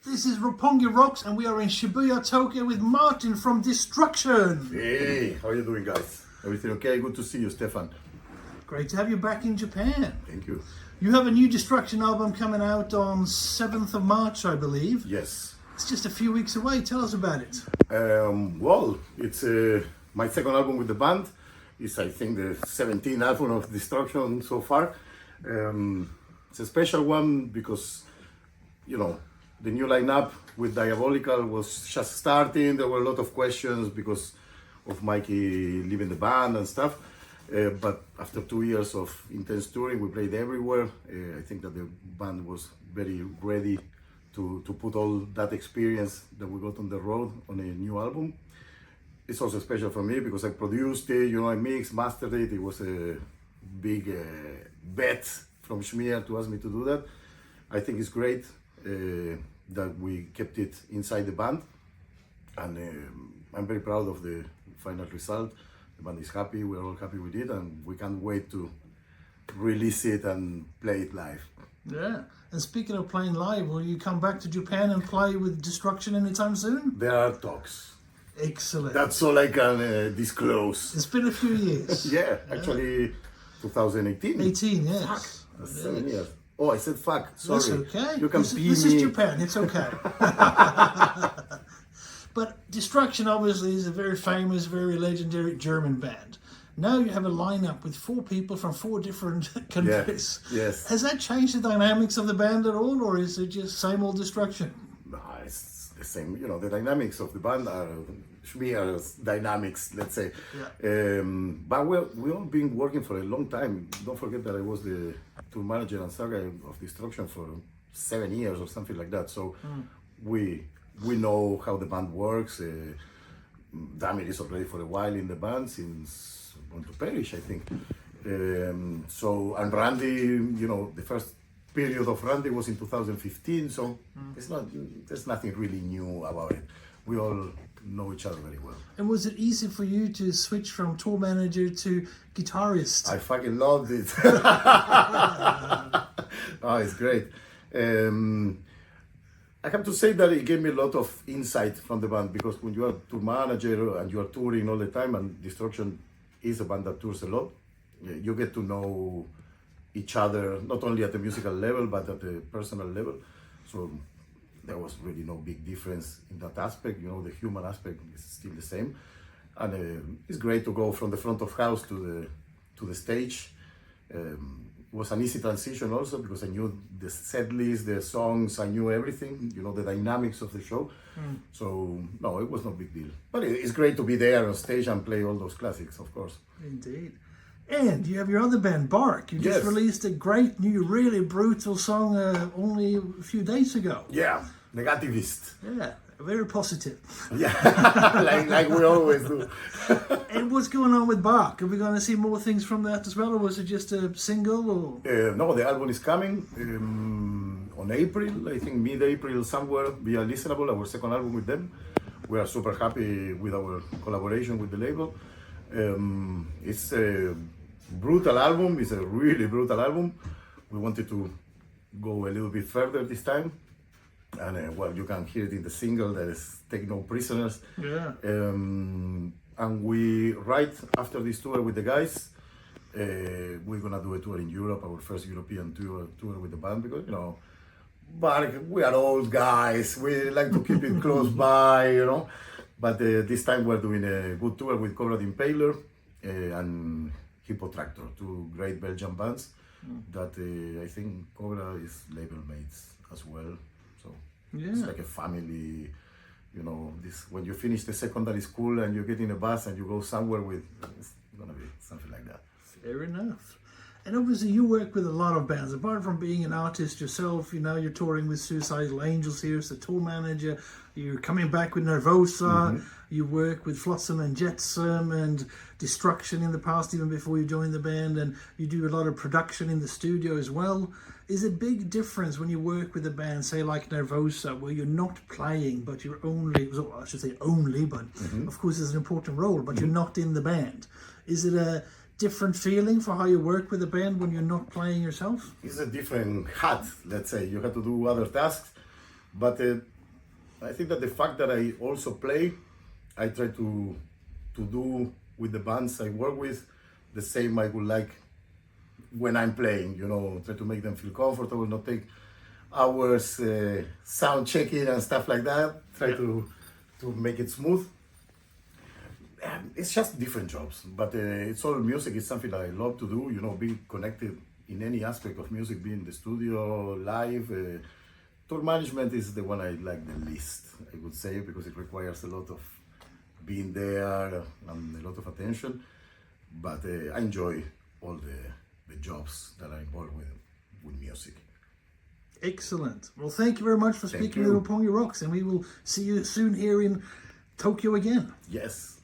This is Roppongi Rocks, and we are in Shibuya, Tokyo with Martin from Destruction. Hey, how are you doing, guys? Everything okay? Good to see you, Stefan. Great to have you back in Japan. Thank you. You have a new Destruction album coming out on 7th of March, I believe. Yes. It's just a few weeks away. Tell us about it. Well, it's my second album with the band. It's, I think, the 17th album of Destruction so far. It's a special one because, you know, the new lineup with Diabolical was just starting. There were a lot of questions because of Mikey leaving the band and stuff. But after 2 years of intense touring, we played everywhere. I think that the band was very ready to put all that experience that we got on the road on a new album. It's also special for me because I produced it, you know, I mixed, mastered it. It was a big bet from Shibuya to ask me to do that. I think it's great that we kept it inside the band, and I'm very proud of the final result. The band is happy, we're all happy with it, and we can't wait to release it and play it live. Yeah, and speaking of playing live, will you come back to Japan and play with Destruction anytime soon? There are talks. Excellent. That's all I can disclose. It's been a few years. Yeah, actually 2018. 18, yes. Fuck, that's 7 years. Oh, I said fuck, sorry. That's okay. You can this pee is me. Japan, it's okay. But Destruction obviously is a very famous, very legendary German band. Now you have a lineup with 4 people from 4 different countries. Yeah, yes. Has that changed the dynamics of the band at all, or is it just same old Destruction? No, it's the same. You know, the dynamics of the band are Shibuya's dynamics, let's say. Yeah. But we've all been working for a long time. Don't forget that I was the tour manager and saga of Destruction for 7 years or something like that. So we know how the band works. Damir is already for a while in the band since Born to Perish, I think. And Randy, you know, the first period of Randy was in 2015. So there's nothing really new about it. We all know each other very well. And was it easy for you to switch from tour manager to guitarist? I fucking loved it. Oh, it's great. I have to say that it gave me a lot of insight from the band, because when you are tour manager and you are touring all the time, and Destruction is a band that tours a lot, you get to know each other, not only at the musical level, but at the personal level. So there was really no big difference in that aspect. You know, the human aspect is still the same. And it's great to go from the front of house to the stage. It was an easy transition also because I knew the set list, the songs, I knew everything, you know, the dynamics of the show. So, no, it was no big deal. But it's great to be there on stage and play all those classics, of course. Indeed. And you have your other band, Bark. You just Yes. released a great new, really brutal song only a few days ago. Yeah, negativist. Yeah, very positive. Yeah, like we always do. And what's going on with Bark? Are we going to see more things from that as well, or was it just a single? Or? No, the album is coming on April, I think mid-April somewhere, via Listenable, our second album with them. We are super happy with our collaboration with the label. It's a brutal album, it's a really brutal album. We wanted to go a little bit further this time. And well, you can hear it in the single that is Take No Prisoners. Yeah. And we, right after this tour with the guys, we're gonna do a tour in Europe, our first European tour with the band, because, you know, but we are old guys, we like to keep it close by, you know. But this time we're doing a good tour with Cobra the Impaler and Hippo Tractor, 2 great Belgian bands that I think Cobra is label mates as well. So it's like a family, you know, this when you finish the secondary school and you get in a bus and you go somewhere with, it's gonna be something like that. Fair enough. And obviously you work with a lot of bands. Apart from being an artist yourself, you know, you're touring with Suicidal Angels here as the tour manager. You're coming back with Nervosa. You work with Flotsam and Jetsam and Destruction in the past, even before you joined the band. And you do a lot of production in the studio as well. Is it a big difference when you work with a band, say like Nervosa, where you're not playing, but you're only, well, I should say only, but of course it's an important role, but you're not in the band. Is it a different feeling for how you work with a band when you're not playing yourself? It's a different hat, let's say. You have to do other tasks. But I think that the fact that I also play, I try to do with the bands I work with the same I would like when I'm playing, you know, try to make them feel comfortable, not take hours sound checking and stuff like that, try to make it smooth. It's just different jobs, but it's all music. It's something that I love to do, you know, be connected in any aspect of music, be in the studio, live. Tour management is the one I like the least, I would say, because it requires a lot of being there and a lot of attention. But I enjoy all the jobs that are involved with music. Excellent. Well, thank you very much for speaking with Roppongi Rocks, and we will see you soon here in Tokyo again. Yes.